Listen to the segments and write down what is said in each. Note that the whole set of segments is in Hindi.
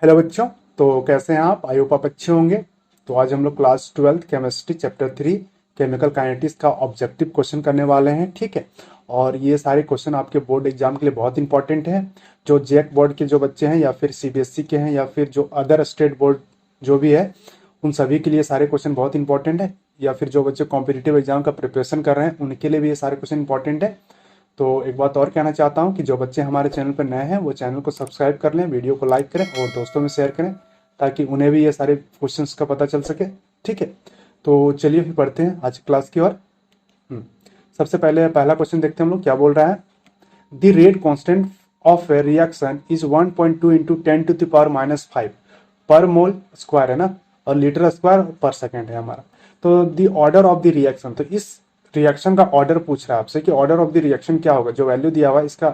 हेलो बच्चों, तो कैसे हैं आप? आई होप आप अच्छे होंगे। तो आज हम लोग class 12 chemistry chapter 3 chemical kinetics का ऑब्जेक्टिव क्वेश्चन करने वाले हैं, ठीक है। और ये सारे क्वेश्चन आपके बोर्ड एग्जाम के लिए बहुत इंपॉर्टेंट है। जो जेक बोर्ड के जो बच्चे हैं या फिर सीबीएसई के हैं या फिर जो अदर स्टेट बोर्ड जो भी है, उन सभी के लिए सारे क्वेश्चन बहुत इंपॉर्टेंट है। या फिर जो बच्चे कॉम्पिटिटिव एग्जाम का प्रिपरेशन कर रहे हैं उनके लिए भी ये सारे क्वेश्चन इंपॉर्टेंट है। तो एक बात और कहना चाहता हूँ कि जो बच्चे हमारे चैनल पर नए हैं वो चैनल को सब्सक्राइब कर लें, वीडियो को लाइक करें और दोस्तों में शेयर करें ताकि उन्हें भी ये सारे क्वेश्चंस का पता चल सके, ठीक है। तो चलिए फिर पढ़ते हैं आज क्लास की ओर। सबसे पहले पहला क्वेश्चन देखते हैं हम लोग क्या बोल रहा है। The rate constant of a reaction is 1.2 into 10⁻⁵ पर मोल स्क्वायर है ना, और लीटर स्क्वायर पर सेकेंड है हमारा। तो the order of the reaction, तो इस रिएक्शन का ऑर्डर पूछ रहा है आपसे कि ऑर्डर ऑफ द रिएक्शन क्या होगा। जो वैल्यू दिया हुआ है इसका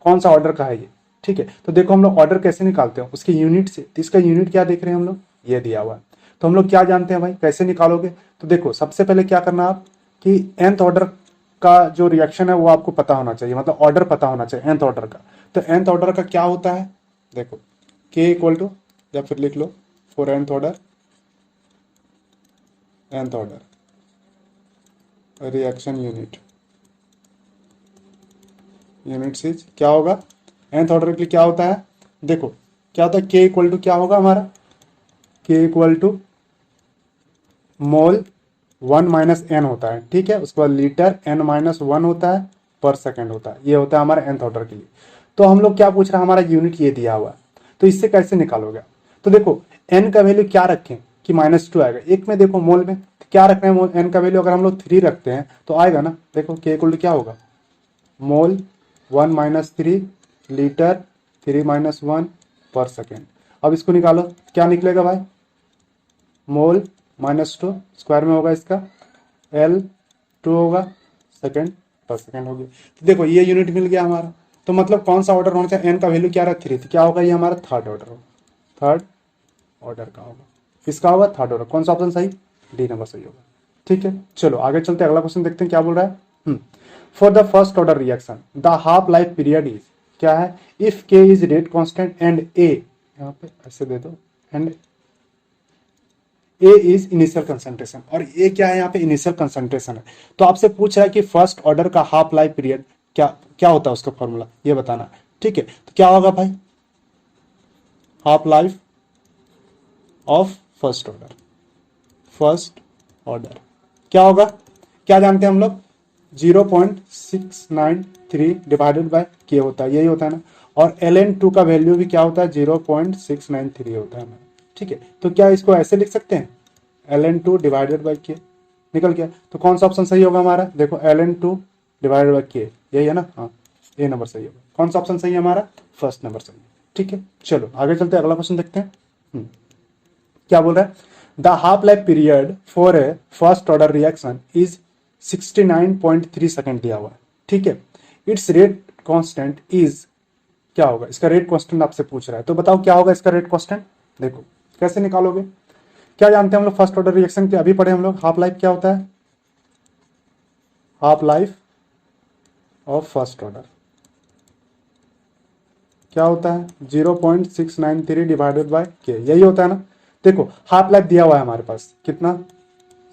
कौन सा ऑर्डर का है ये, ठीक है। तो देखो हम लोग ऑर्डर कैसे निकालते हैं उसके यूनिट से। तो इसका यूनिट क्या देख रहे हैं हम लोग, ये दिया हुआ है। तो हम लोग क्या जानते हैं भाई, कैसे निकालोगे। तो देखो सबसे पहले क्या करना आप कि nth ऑर्डर का जो रिएक्शन है वो आपको पता होना चाहिए, मतलब ऑर्डर पता होना चाहिए nth ऑर्डर का। तो nth ऑर्डर का क्या होता है, देखो k इक्वल टू, या फिर लिख लो for nth order, nth order reaction unit, unit is क्या होगा nth ऑर्डर के लिए क्या होता है। देखो क्या होता है, k इक्वल टू क्या होगा हमारा, k equal to mole 1 minus N होता है, ठीक है। उसके बाद लीटर n-1 होता है पर सेकेंड होता है, ये होता है हमारा nth ऑर्डर के लिए। तो हम लोग क्या पूछ रहा है, हमारा यूनिट ये दिया हुआ है। तो इससे कैसे निकालोगे। तो देखो n का वैल्यू क्या रखें कि -2 आएगा। एक में देखो मोल में तो क्या रखना है, मोल n का वैल्यू अगर हम लोग 3 रखते हैं तो आएगा ना। देखो k इक्वल टू क्या होगा, मोल 1 माइनस 3 लीटर 3-1 पर सेकेंड। अब इसको निकालो, क्या निकलेगा भाई, मोल -2 स्क्वायर में होगा इसका L2 होगा, सेकेंड पर सेकेंड हो गया। तो देखो ये यूनिट मिल गया हमारा। तो मतलब कौन सा ऑर्डर होना चाहिए, n का वैल्यू क्या रहा 3, तो क्या होगा ये हमारा थर्ड ऑर्डर होगा, थर्ड ऑर्डर का होगा। किसका होगा, थर्ड ऑर्डर। कौन सा ऑप्शन सही, डी नंबर सही होगा, ठीक है। चलो आगे चलते अगला क्वेश्चन देखते हैं क्या बोल रहा है। For the first order reaction the half life period is, क्या है, इफ के इज रेट कांस्टेंट एंड ए, यहाँ पे ऐसे दे दो, and A is initial concentration, और ए क्या है यहाँ पे, इनिशियल कंसंट्रेशन है। तो आपसे पूछ रहा है कि फर्स्ट ऑर्डर का हाफ लाइफ पीरियड क्या क्या होता है, उसका फॉर्मूला ये बताना, ठीक है। तो क्या होगा भाई, half life of first order, first order क्या होगा, क्या जानते हैं हम लोग, 0.693 डिवाइडेड बाय के होता है, यही होता है ना। और ln2 का वैल्यू भी क्या होता है, 0.693 होता है, ठीक है। तो क्या इसको ऐसे लिख सकते हैं, ln2 डिवाइडेड बाय के, निकल गया। तो कौन सा ऑप्शन सही होगा हमारा, देखो ln2 डिवाइडेड बाय के, यही है ना, हाँ ए नंबर सही होगा। कौन सा ऑप्शन सही है हमारा, फर्स्ट नंबर सही है, ठीक है। चलो आगे चलते हैं अगला क्वेश्चन देखते हैं। क्या बोल रहा है, the half life period for a first order reaction is 69.3 second दिया हुआ है, ठीक है। इट्स रेट कांस्टेंट इज, क्या होगा इसका रेट कांस्टेंट आपसे पूछ रहा है। तो बताओ क्या होगा इसका रेट कांस्टेंट, देखो कैसे निकालोगे। क्या जानते हैं हम लोग फर्स्ट ऑर्डर रिएक्शन के, अभी पढ़े हम लोग, हाफ लाइफ क्या होता है, half life of first order क्या होता है, 0.693 डिवाइडेड बाय के, यही होता है ना। देखो हाफ लाइफ दिया हुआ है हमारे पास कितना,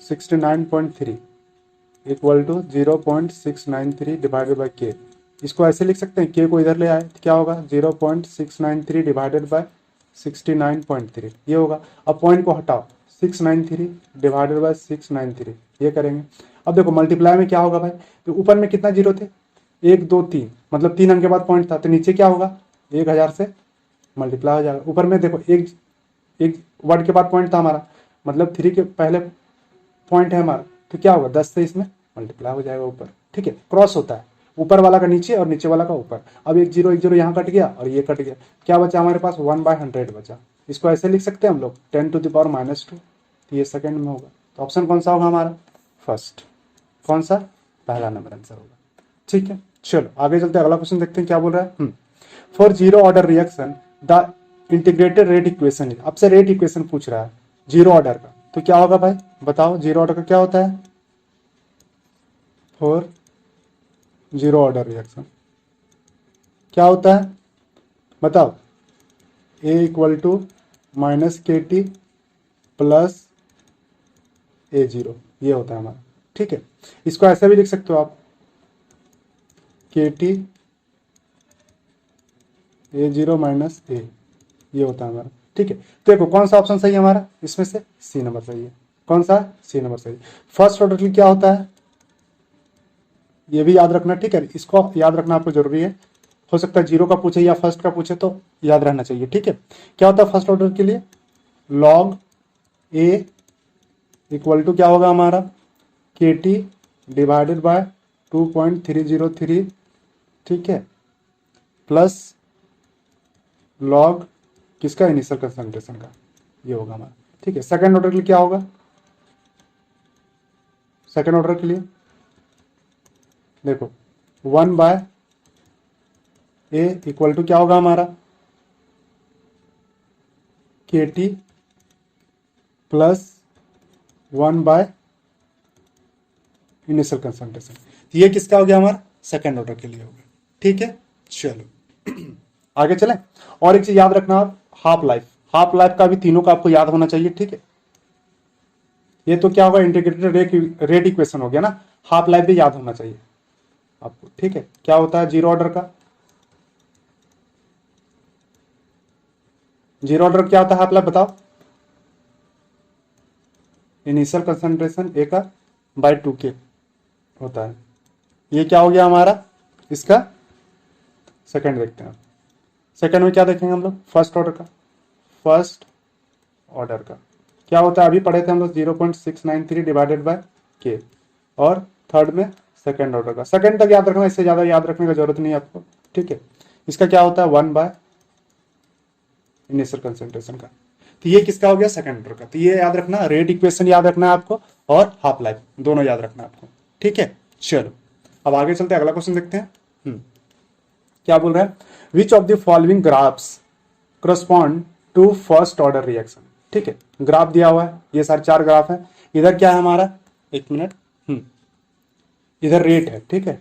69.3 इक्वल टू 0.693 डिवाइडेड बाय के। इसको ऐसे लिख सकते हैं, के को इधर ले आए तो क्या होगा, 0.693 डिवाइडेड बाय 69.3 ये होगा। अब पॉइंट को हटाओ, 693 डिवाइडेड बाय 693 ये करेंगे। अब देखो मल्टीप्लाई में क्या होगा भाई, तो ऊपर में कितना जीरो थे, 1 2 3, मतलब 3 अंक के बाद पॉइंट था, तो नीचे क्या होगा, 1000 से मल्टीप्लाई हो जाएगा। ऊपर में देखो एक एक वर्ड के बाद पॉइंट था हमारा, मतलब 3 के पहले पॉइंट है हमारा, तो क्या होगा 10 से इसमें मल्टीप्लाई हो जाएगा ऊपर, ठीक है। क्रॉस होता है, ऊपर वाला का नीचे और नीचे वाला का ऊपर। अब एक जीरो यहाँ कट गया और ये कट गया, क्या बचा हमारे पास, 1/100 बचा। इसको ऐसे लिख सकते हैं हम लोग 10⁻⁻², तो ये सेकेंड में होगा। तो ऑप्शन कौन सा होगा हमारा, फर्स्ट, कौन सा, पहला नंबर आंसर होगा, ठीक है। चलो आगे चलते अगला क्वेश्चन देखते हैं क्या बोल रहा है। For zero order reaction the integrated rate equation, आपसे रेट इक्वेशन पूछ रहा है जीरो ऑर्डर का। तो क्या होगा भाई बताओ, जीरो ऑर्डर का क्या होता है, फॉर जीरो ऑर्डर रिएक्शन क्या होता है बताओ, ए इक्वल टू माइनस के टी प्लस A0, ये होता है हमारा। ठीक है, इसको ऐसे भी लिख सकते हो आप, के टी A0 माइनस ए, ये होता है हमारा। ठीक है, तो देखो कौन सा ऑप्शन सही है हमारा इसमें से, सी नंबर सही है। कौन सा, सी नंबर सही। फर्स्ट ऑर्डर के लिए क्या होता है ये भी याद रखना। ठीक है, इसको याद रखना आपको जरूरी है। हो सकता है जीरो का पूछे या फर्स्ट का पूछे, तो याद रहना चाहिए। ठीक है, क्या होता है फर्स्ट ऑर्डर के लिए, लॉग ए इक्वल टू क्या होगा हमारा, के टी डिवाइडेड बाय 2.303, ठीक है, प्लस लॉग किसका, इनिशियल कंसंट्रेशन का, ये होगा हमारा। ठीक है, सेकंड ऑर्डर के लिए क्या होगा, सेकंड ऑर्डर के लिए देखो 1 बाय ए इक्वल टू क्या होगा हमारा, के T plus 1 by initial concentration. ये किसका हो गया हमारा, सेकंड ऑर्डर के लिए होगा। ठीक है, चलो आगे चलें। और एक चीज याद रखना आप, हाफ लाइफ, हाफ लाइफ का भी तीनों का आपको याद होना चाहिए। ठीक है, ये तो क्या होगा, इंटीग्रेटेड रेट इक्वेशन हो गया ना, हाफ लाइफ भी याद होना चाहिए आपको। ठीक है, क्या होता है जीरो ऑर्डर का, जीरो ऑर्डर क्या होता है हाफ लाइफ बताओ, इनिशियल कंसंट्रेशन ए का बाय 2k होता है। ये क्या हो गया हमारा, इसका सेकंड देखते हैं। सेकंड में क्या देखेंगे हम लोग, फर्स्ट ऑर्डर का, फर्स्ट ऑर्डर का क्या होता है, अभी पढ़े थे हम लोग 0.693 डिवाइडेड बाय के। और थर्ड में सेकंड ऑर्डर का, सेकंड तक याद रखना, इससे ज्यादा याद रखने की जरूरत नहीं है आपको। ठीक है, इसका क्या होता है 1 बाय इनिशियल कंसंट्रेशन का। तो ये किसका हो गया, सेकंड ऑर्डर का। तो ये याद रखना, रेट इक्वेशन याद रखना है आपको, और हाफ लाइफ दोनों याद रखना है आपको। ठीक है, चलो अब आगे चलते हैं, अगला क्वेश्चन देखते हैं। क्या बोल रहा है, which of the following graphs correspond to first order reaction. ठीक है, ग्राफ दिया हुआ है, ये सारे 4 ग्राफ है। इधर क्या है हमारा, एक मिनट, इधर रेट है, ठीक है,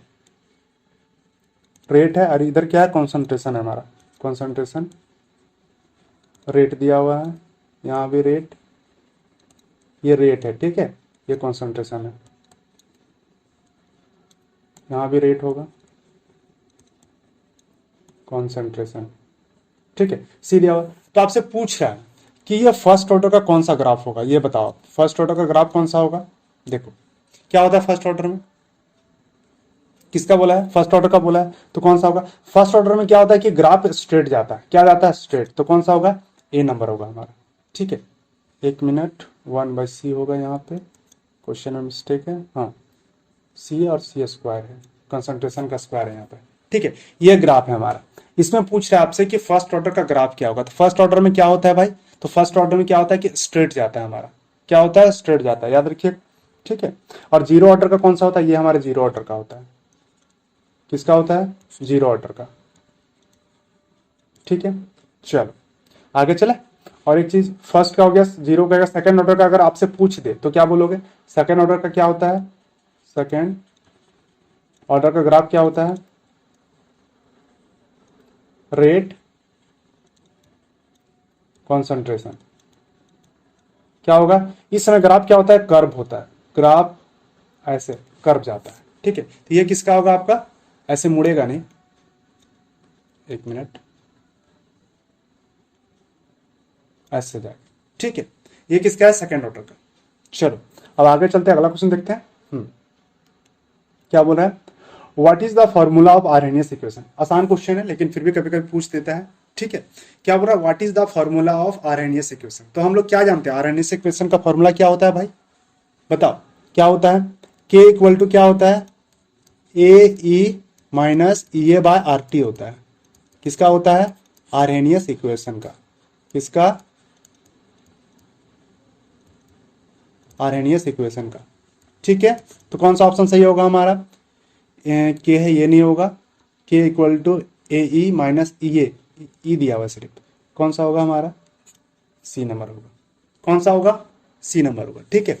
रेट है, और इधर क्या है, कॉन्सेंट्रेशन है हमारा, कॉन्सेंट्रेशन रेट दिया हुआ है, यहाँ भी रेट, ये रेट है, ठीक है, ये कॉन्सेंट्रेशन है, यहाँ भी रेट होगा, कॉन्सेंट्रेशन। ठीक है, सी दिया हुआ। तो आपसे पूछ रहा है कि ये फर्स्ट ऑर्डर का कौन सा ग्राफ होगा, ये बताओ फर्स्ट ऑर्डर का ग्राफ कौन सा होगा। देखो क्या होता है फर्स्ट ऑर्डर में, किसका बोला है, फर्स्ट ऑर्डर का बोला है, तो कौन सा होगा, फर्स्ट ऑर्डर में क्या होता है कि ग्राफ स्ट्रेट जाता है, क्या जाता है, स्ट्रेट, तो कौन सा होगा, ए नंबर होगा हमारा। ठीक है, एक मिनट, 1/c होगा, यहाँ पे क्वेश्चन में मिस्टेक है, हाँ सी और सी स्क्वायर है, कंसंट्रेशन का स्क्वायर है यहाँ पे। ठीक है, ये ग्राफ है हमारा। इसमें पूछ रहा है आपसे कि फर्स्ट ऑर्डर का ग्राफ क्या होगा। तो फर्स्ट ऑर्डर में क्या होता है भाई, तो फर्स्ट ऑर्डर में क्या होता है कि स्ट्रेट जाता है हमारा, क्या होता है, स्ट्रेट जाता है, याद रखिए। ठीक है, और जीरो ऑर्डर का कौन सा होता है, ये हमारे जीरो ऑर्डर का होता है, किसका होता है, जीरो ऑर्डर का। ठीक है, चलो आगे चले। और एक चीज, फर्स्ट का हो गया, जीरो का, सेकंड ऑर्डर का अगर आपसे पूछ दे तो क्या बोलोगे, सेकंड ऑर्डर का क्या होता है, सेकंड ऑर्डर का ग्राफ क्या होता है, रेट कॉन्सेंट्रेशन। क्या होगा, इस समय ग्राफ क्या होता है, कर्व होता है, ग्राफ ऐसे कर्व जाता है। ठीक है, तो ये किसका होगा आपका, ऐसे मुड़ेगा नहीं, एक मिनट, ऐसे जाएगा। ठीक है, ये किसका है, सेकंड ऑर्डर का। चलो अब आगे चलते हैं, अगला क्वेश्चन देखते हैं। क्या बोल रहा है, what is the formula of RNS equation. आसान क्वेश्चन है लेकिन फिर भी कभी कभी पूछ देता है। ठीक है, क्या बोल रहा है, what is the formula of RNS equation. तो हम लोग क्या जानते हैं, आरएनएस इक्वेशन का फॉर्मूला क्या होता है भाई, बताओ क्या होता है, के इक्वल टू क्या होता है, ए ई माइनस ई ए बाय आर टी होता है, किसका होता है, आरएनएस इक्वेशन का, किसका, आरएनएस इक्वेशन का। ठीक है, तो कौन सा ऑप्शन सही होगा हमारा, के है, ये नहीं होगा, के equal to A E minus E A, E दिया हुआ सिर्फ, कौन सा होगा हमारा, सी नंबर होगा, कौन सा होगा, सी नंबर होगा। ठीक है,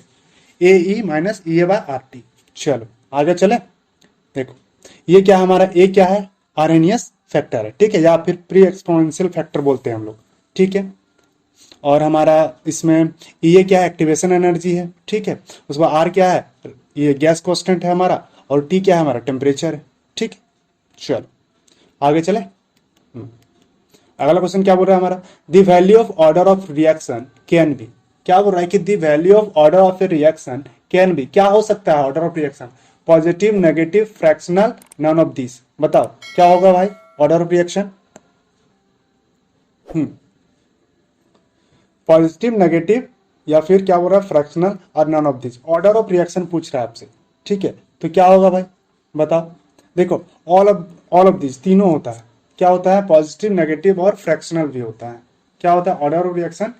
ए ई माइनस ई ए बाय आर टी। चलो आगे चले, देखो ये क्या हमारा, ए क्या है, आरएनएस फैक्टर है, ठीक है, या फिर प्री एक्सपोनेंशियल फैक्टर बोलते हैं हम लोग। ठीक है, और हमारा इसमें ये क्या है, एक्टिवेशन एनर्जी है, ठीक है। उसके बाद आर क्या है, ये गैस कांस्टेंट है हमारा, और टी क्या है हमारा, टेम्परेचर है, ठीक है। चलो आगे चले। अगला क्वेश्चन क्या बोल रहा है हमारा, the value of order of reaction can be. क्या बोल रहा है कि the value of order of a reaction can be, क्या हो सकता है order of reaction, positive, negative, fractional, none of this. बताओ क्या होगा भाई order of reaction, positive, negative, या फिर क्या बोल रहा है फ्रैक्शनल और none of this. Order of reaction पूछ रहा है आपसे, ठीक है। तो क्या होगा भाई बताओ। देखो ऑल ऑफ दिस तीनों होता है, क्या होता है, पॉजिटिव, नेगेटिव और फ्रैक्शनल भी होता है। क्या होता है ऑर्डर ऑफ रिएक्शन,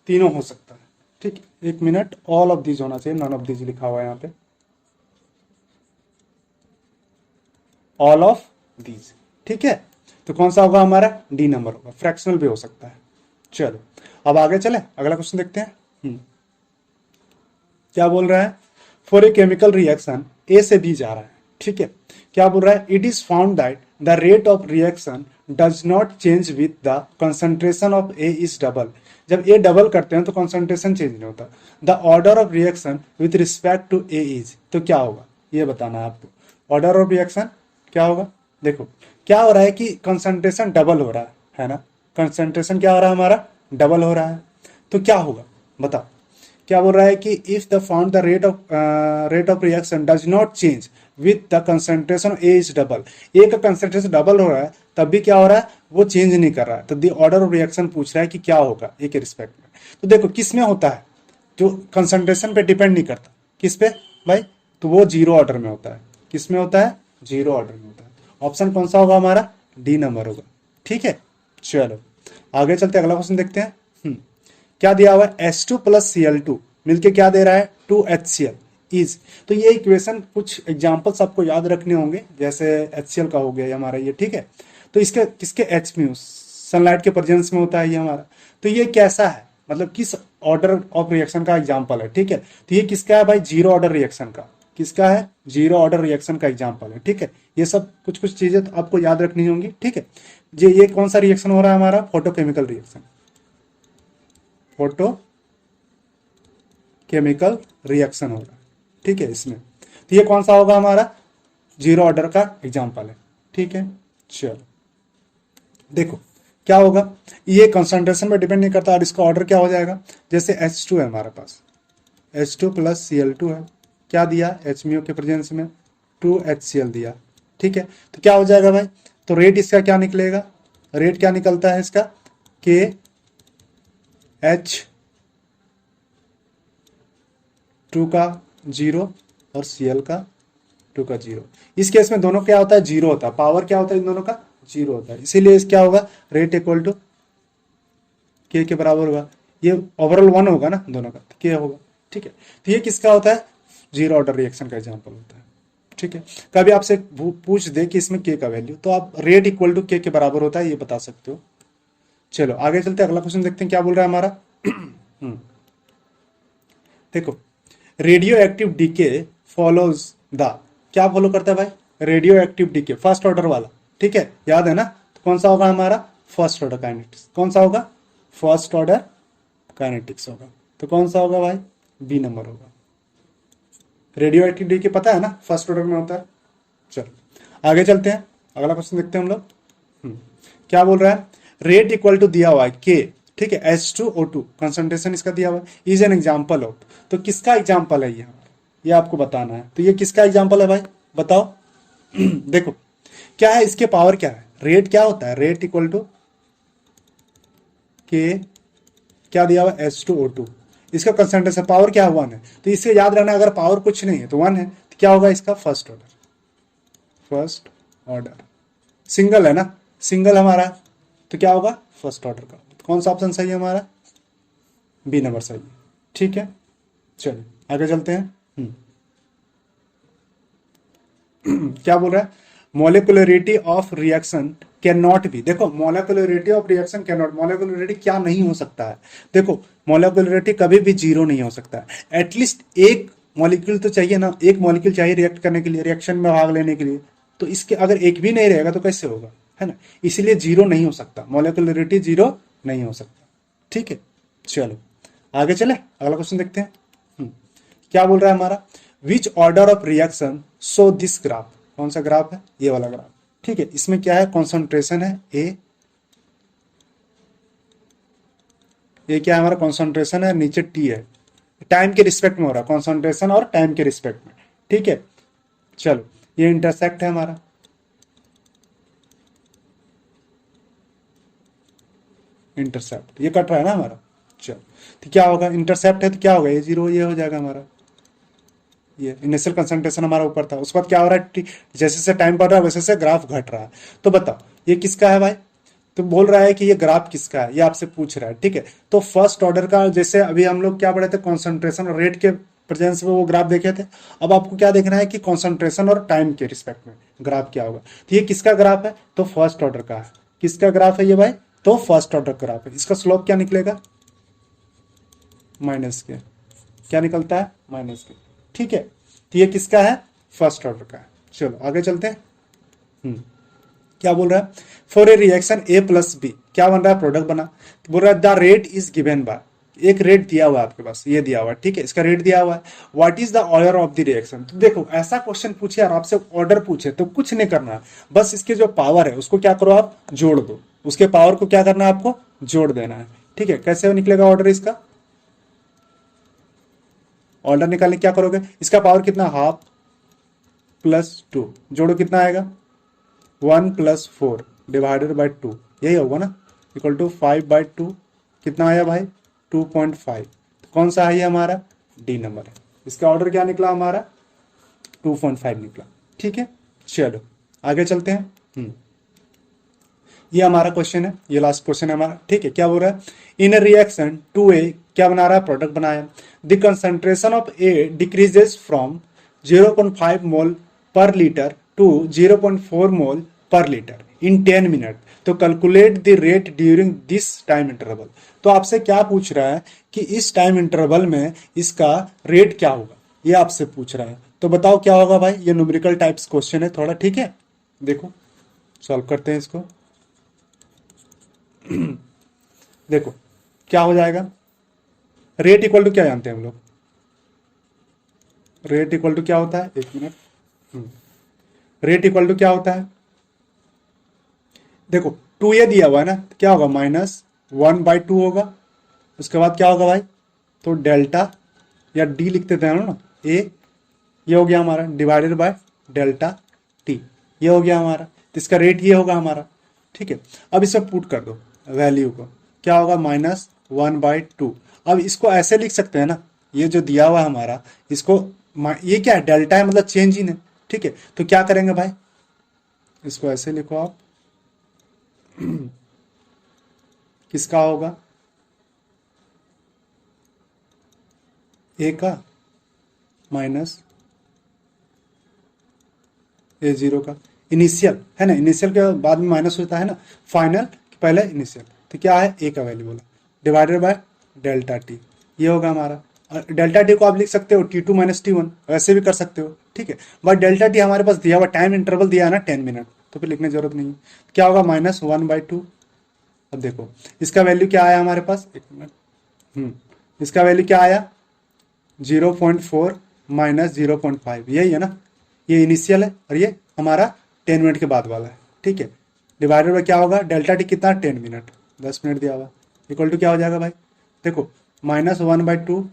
तीनों हो सकता है, ठीक है। एक मिनट, ऑल ऑफ दिस होना चाहिए, नन ऑफ दिस लिखा हुआ है यहाँ पे, ऑल ऑफ दिस, ठीक है। तो कौन सा होगा हमारा, डी नंबर होगा, फ्रैक्शनल भी हो सकता है। चलो अब आगे चले, अगला क्वेश्चन देखते हैं। क्या बोल रहा है, फॉर ए केमिकल रिएक्शन, ए से बी जा रहा है, ठीक है। क्या बोल रहा है, it is found that the rate of reaction does not change with the concentration of A is double. जब ए डबल करते हैं तो कंसंट्रेशन चेंज नहीं होता। The order of reaction with respect to A is, तो क्या होगा ये बताना है आपको। ऑर्डर ऑफ रिएक्शन क्या होगा, देखो क्या हो रहा है कि कंसंट्रेशन डबल हो रहा है ना, कंसंट्रेशन क्या हो रहा है हमारा, डबल हो रहा है। तो क्या होगा बताओ। क्या बोल रहा है कि if the found the rate of reaction does not change with the concentration A is double, A का कंसंट्रेशन डबल हो रहा है तब भी क्या हो रहा है, वो चेंज नहीं कर रहा है। तो द ऑर्डर ऑफ रिएक्शन पूछ रहा है कि क्या होगा ए के रिस्पेक्ट में। तो देखो किस में होता है, जो कंसंट्रेशन पे डिपेंड नहीं करता, किस पे भाई, तो वो जीरो ऑर्डर में होता है। किस में होता है, जीरो ऑर्डर में होता है। ऑप्शन कौन सा होगा हमारा, डी नंबर होगा, ठीक है। चलो आगे चलते अगला क्वेश्चन देखते हैं। क्या दिया हुआ है, H2 प्लस Cl2 मिलके क्या दे रहा है, 2HCl इज। तो ये इक्वेशन कुछ एग्जांपल्स आपको याद रखने होंगे, जैसे HCl का हो गया हमारा ये, ठीक है। तो इसके किसके H म्यू, सनलाइट के प्रेजेंस में होता है ये हमारा। तो ये कैसा है, मतलब किस ऑर्डर ऑफ रिएक्शन का एग्जाम्पल है, ठीक है। तो ये किसका है भाई, जीरो ऑर्डर रिएक्शन का, किसका है, जीरो ऑर्डर रिएक्शन का एग्जाम्पल है, ठीक है। ये सब कुछ कुछ चीजें तो आपको याद रखनी होंगी, ठीक है। ये कौन सा रिएक्शन हो रहा है हमारा, photochemical reaction, photo chemical reaction होगा, ठीक है इसमें। तो ये कौन सा होगा हमारा, जीरो ऑर्डर का एग्जांपल है, ठीक है। चलो देखो क्या होगा, ये कंसंट्रेशन पे डिपेंड नहीं करता, और इसका ऑर्डर क्या हो जाएगा, जैसे H2 है हमारे पास, H2 प्लस Cl2 है, क्या दिया H म्यू के प्रेजेंस में 2HCl दिया, ठीक है। तो क्या हो जाएगा भाई, तो रेट इसका क्या निकलेगा, रेट क्या निकलता है इसका, के H2 का 0 और Cl का 2 का 0। इस केस में दोनों क्या होता है, जीरो होता है, पावर क्या होता है इन दोनों का, जीरो होता है। इसीलिए क्या होगा, रेट इक्वल टू के बराबर होगा, ये ओवरऑल 1 होगा ना दोनों का, के होगा, ठीक है। तो ये किसका होता है, जीरो ऑर्डर रिएक्शन का एग्जांपल होता है, ठीक है। कभी आपसे पूछ दे कि इसमें के का वैल्यू, तो आप रेट इक्वल टू के बराबर होता है ये बता सकते हो। चलो आगे चलते हैं, अगला क्वेश्चन देखते हैं क्या बोल रहा है हमारा। देखो radioactive decay follows the, क्या फॉलो करता है भाई, radioactive decay, first order वाला, ठीक है, याद है ना। तो कौन सा होगा हमारा, फर्स्ट ऑर्डर काइनेटिक्स, कौन सा होगा, फर्स्ट ऑर्डर काइनेटिक्स होगा। तो कौन सा होगा भाई, बी नंबर होगा। रेडियो एक्टिव डीके पता है ना, फर्स्ट ऑर्डर में होता है। चलो आगे चलते हैं, अगला क्वेश्चन देखते हैं हम लोग। क्या बोल रहा है, रेट इक्वल टू दिया हुआ है के, ठीक है, H2O2 कंसंट्रेशन इसका दिया हुआ है, इज एन एग्जांपल ऑफ। तो किसका एग्जांपल है ये आपको बताना है। तो ये किसका एग्जांपल है भाई बताओ। देखो क्या है, इसके पावर क्या है, रेट क्या होता है, रेट इक्वल टू के, क्या दिया हुआ H2O2, इसका कंसंट्रेशन पावर क्या है, 1 है। तो इससे याद रखना, अगर पावर कुछ नहीं है तो 1 है, तो क्या होगा इसका first order, first order single है ना, सिंगल हमारा, तो क्या होगा फर्स्ट ऑर्डर का। तो कौन सा ऑप्शन सही है हमारा, बी नंबर सही है, ठीक है। चलिए आगे चलते हैं। क्या बोल रहा है, molecularity of reaction can not be. देखो molecularity of reaction can not, molecularity क्या नहीं हो सकता है, देखो मोलिकुलरिटी कभी भी जीरो नहीं हो सकता है। एटलीस्ट एक मॉलिक्यूल तो चाहिए ना, एक मॉलिक्यूल चाहिए रिएक्ट करने के लिए, रिएक्शन में भाग लेने के लिए। तो इसके अगर एक भी नहीं रहेगा तो कैसे होगा, है ना। इसीलिए जीरो नहीं हो सकता, मोलिकुलरिटी जीरो नहीं हो सकता, ठीक है, चलो आगे चले, अगला क्वेश्चन देखते हैं। क्या बोल रहा है हमारा, which order of reaction so this graph, कौन सा ग्राफ है, ये वाला ग्राफ। ठीक है, इसमें क्या है, कॉन्सेंट्रेशन है ए, ये क्या है हमारा कॉन्सेंट्रेशन है, नीचे टी है, टाइम के रिस्पेक्ट में हो रहा है, कॉन्सेंट्रेशन और टाइम के रिस्पेक्ट में। ठीक है, चलो ये इंटरसेक्ट है हमारा, इंटरसेप्ट ये कट रहा है ना हमारा। चलो तो क्या होगा, इंटरसेप्ट है तो क्या होगा, ये जीरो, ये हो जाएगा हमारा, ये इनिशियल कंसंट्रेशन हमारा ऊपर था, उसके बाद क्या हो रहा है, जैसे जैसे टाइम बढ़ रहा है वैसे वैसे ग्राफ घट रहा है। तो बताओ ये किसका है भाई, तो बोल रहा है कि ये ग्राफ किसका है, ये आपसे पूछ रहा है। ठीक है, तो फर्स्ट ऑर्डर का, जैसे अभी हम लोग क्या पढ़े थे, कॉन्सेंट्रेशन और रेट के प्रेजेंस में वो ग्राफ देखे थे, अब आपको क्या देखना है कि कॉन्सेंट्रेशन और टाइम के रिस्पेक्ट में ग्राफ क्या होगा। तो ये किसका ग्राफ है, तो फर्स्ट ऑर्डर का है। किसका ग्राफ है ये भाई, तो फर्स्ट ऑर्डर ग्राफ है। इसका स्लोप क्या निकलेगा, माइनस के, क्या निकलता है, माइनस के। ठीक है, तो ये किसका है, फर्स्ट ऑर्डर का है। चलो आगे चलते हैं। क्या बोल रहा है, for a reaction A plus B, क्या बन रहा है, प्रोडक्ट बना। तो बोल रहा है the rate is given by, एक रेट दिया हुआ है आपके पास, ये दिया हुआ है। ठीक है, इसका रेट दिया हुआ है। What is the order of the reaction, तो देखो ऐसा क्वेश्चन पूछे और आपसे ऑर्डर पूछे तो कुछ नहीं करना, बस इसके जो पावर है उसको क्या करो, आप जोड़ दो, उसके पावर को क्या करना है, आपको जोड़ देना है। ठीक है, कैसे निकलेगा ऑर्डर, इसका ऑर्डर निकालने क्या करोगे, इसका पावर कितना, हाफ प्लस टू, जोड़ो कितना आएगा, 1 + 4 डिवाइडेड बाई 2, यही होगा ना, इक्वल टू 5/2, कितना आया भाई, 2.5। तो कौन सा है ये हमारा, डी नंबर है। इसका ऑर्डर क्या निकला हमारा, 2.5 निकला। ठीक है, चलो आगे चलते हैं। ये हमारा क्वेश्चन है, ये लास्ट क्वेश्चन है हमारा। ठीक है, क्या बोल रहा है, इन ए रिएक्शन 2A क्या बना रहा है, प्रोडक्ट बनाया। The concentration of A decreases from 0.5 मोल पर लीटर टू 0.4 मोल पर लीटर इन 10 मिनट। तो calculate the rate during this time interval. तो आपसे क्या पूछ रहा है कि इस टाइम इंटरवल में इसका रेट क्या होगा, ये आपसे पूछ रहा है। तो बताओ क्या होगा भाई, ये न्यूमेरिकल टाइप्स क्वेश्चन है थोड़ा। ठीक है, देखो सॉल्व करते हैं इसको। देखो क्या हो जाएगा, रेट इक्वल टू क्या जानते हैं हम लोग, रेट इक्वल टू क्या होता है, एक मिनट, रेट इक्वल टू क्या होता है, देखो 2A दिया हुआ है ना, तो क्या होगा, -1/2 होगा। उसके बाद क्या होगा भाई, तो डेल्टा या डी लिख देते हैं ना, ए, ये हो गया हमारा, डिवाइडेड बाय डेल्टा टी, ये हो गया हमारा। तो इसका रेट ये होगा हमारा। ठीक है, अब इसे पुट कर दो वैल्यू को, क्या होगा, -1/2। अब इसको ऐसे लिख सकते हैं ना, ये जो दिया हुआ है हमारा, इसको ये क्या है, डेल्टा है, मतलब चेंज इन है। ठीक है, तो क्या करेंगे भाई, इसको ऐसे लिखो आप, किसका होगा, ए का माइनस A0 का, इनिशियल है ना, इनिशियल के बाद में माइनस होता है ना, फाइनल पहले इनिशियल। तो क्या है, ए का वैल्यू बोला, डिवाइडेड बाय डेल्टा टी, ये होगा हमारा। डेल्टा टी को आप लिख सकते हो T2 - T1, वैसे भी कर सकते हो। ठीक है, बट डेल्टा टी हमारे पास दिया हुआ, टाइम इंटरवल दिया है ना 10 मिनट, तो फिर लिखने की जरूरत नहीं है। क्या होगा, -1/2। अब देखो इसका वैल्यू क्या आया हमारे पास, एक मिनट, इसका वैल्यू क्या आया, 0.4 - 0.5, यही है ना, ये इनिशियल है और ये हमारा 10 मिनट के बाद वाला है। ठीक है, डिवाइडेड बाय क्या होगा, डेल्टा टी कितना, 10 मिनट, 10 मिनट दिया हुआ, इक्वल टू क्या हो जाएगा भाई, देखो -1/2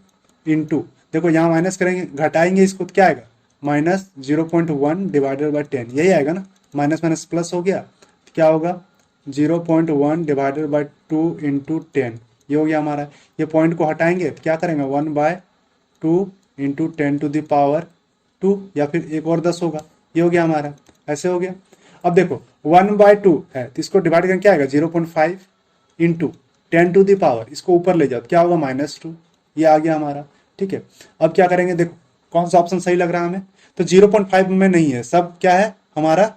इंटू, देखो यहाँ माइनस करेंगे, घटाएंगे इसको, तो क्या आएगा, -0.1 डिवाइडेड बाय 10, यही आएगा ना, माइनस माइनस प्लस हो गया, तो क्या होगा, 0.1 डिवाइडेड बाय 2 इंटू 10, ये हो गया हमारा। ये पॉइंट को हटाएंगे तो क्या करेंगे, 1/2 इंटू 10⁻², या फिर एक और 10 होगा, ये हो गया हमारा, ऐसे हो गया। अब देखो 1/2 है तो इसको डिवाइड करके क्या आएगा, 0.5 इंटू 10⁻, इसको ऊपर ले जाओ तो क्या होगा, -2, ये आ गया हमारा। ठीक है, अब क्या करेंगे, देखो कौन सा ऑप्शन सही लग रहा है हमें, तो 0.5 में नहीं है, सब क्या है हमारा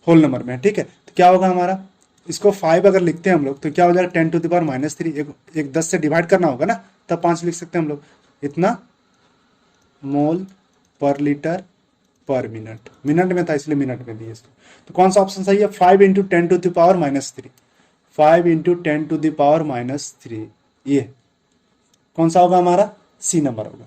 होल नंबर में। ठीक है, तो क्या होगा हमारा, इसको 5 अगर लिखते हैं हम लोग तो क्या हो जाएगा, 10⁻³ एक 10 से डिवाइड करना होगा ना, तब 5 लिख सकते हैं हम लोग, इतना मोल पर लीटर पर मिनट, मिनट में था इसलिए मिनट में दिए इसको। तो कौन सा ऑप्शन सही है, 5 × 10⁻³ 5 × 10⁻³ ये कौन सा होगा हमारा, सी नंबर होगा।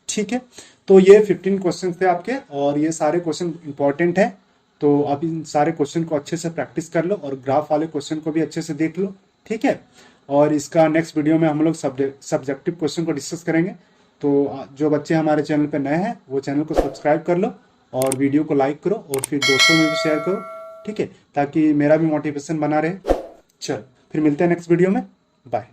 ठीक है, तो ये 15 क्वेश्चन थे आपके और ये सारे क्वेश्चन इंपॉर्टेंट है। तो आप इन सारे क्वेश्चन को अच्छे से प्रैक्टिस कर लो और ग्राफ वाले क्वेश्चन को भी अच्छे से देख लो। ठीक है, और इसका नेक्स्ट वीडियो में हम लोग सब्जेक्टिव क्वेश्चन को डिस्कस करेंगे। तो जो बच्चे हमारे चैनल पर नए हैं वो चैनल को सब्सक्राइब कर लो और वीडियो को लाइक करो और फिर दोस्तों में भी शेयर करो। ठीक है, ताकि मेरा भी मोटिवेशन बना रहे। चल फिर मिलते हैं नेक्स्ट वीडियो में, बाय।